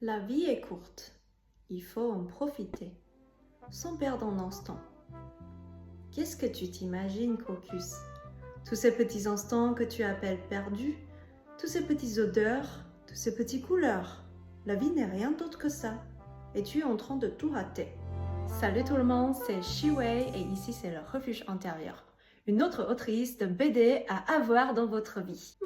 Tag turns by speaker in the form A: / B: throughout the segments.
A: La vie est courte, il faut en profiter, sans perdre un instant. Qu'est-ce que tu t'imagines, Crocus? Tous ces petits instants que tu appelles perdus, tous ces petites odeurs, tous ces petites couleurs. La vie n'est rien d'autre que ça, et tu es en train de tout rater. Salut tout le monde, c'est Shiwei et ici c'est le refuge intérieur. Une autre autrice de BD à avoir dans votre vie.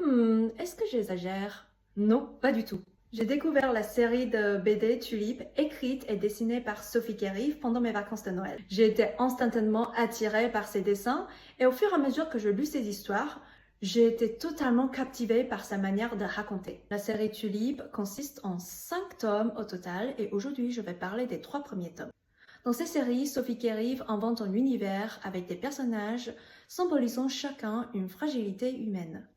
A: Est-ce que j'exagère? Non, pas du tout. J'ai découvert la série de BD Tulip, écrite et dessinée par Sophie Kerrieve pendant mes vacances de Noël. J'ai été instantanément attirée par ses dessins et au fur et à mesure que je lus ses histoires, j'ai été totalement captivée par sa manière de raconter. La série Tulip consiste en 5 tomes au total et aujourd'hui je vais parler des 3 premiers tomes. Dans ces séries, Sophie Kerrieve invente un univers avec des personnages symbolisant chacun une fragilité humaine.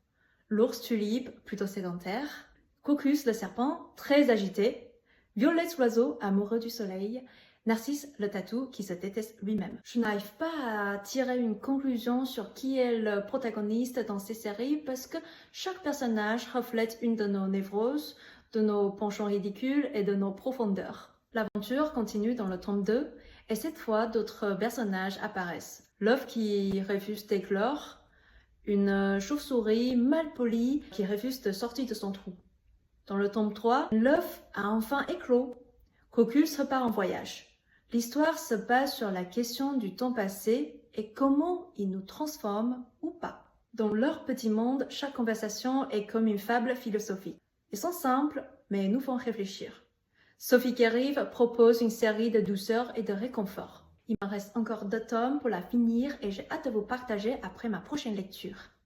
A: L'ours Tulip, plutôt sédentaire, Crocus le serpent, très agité, Violet l'oiseau, amoureux du soleil, Narcisse le tatou, qui se déteste lui-même. Je n'arrive pas à tirer une conclusion sur qui est le protagoniste dans ces séries parce que chaque personnage reflète une de nos névroses, de nos penchants ridicules et de nos profondeurs. L'aventure continue dans le tome 2 et cette fois d'autres personnages apparaissent. L'œuf qui refuse d'éclore, une chauve-souris mal polie qui refuse de sortir de son trou. Dans le tome 3, l'œuf a enfin éclos. Crocus repart en voyage. L'histoire se base sur la question du temps passé et comment il nous transforme ou pas. Dans leur petit monde, chaque conversation est comme une fable philosophique. Ils sont simples, mais nous font réfléchir. Sophie Kerrieve propose une série de douceur et de réconfort. Il me reste encore 2 tomes pour la finir et j'ai hâte de vous partager après ma prochaine lecture.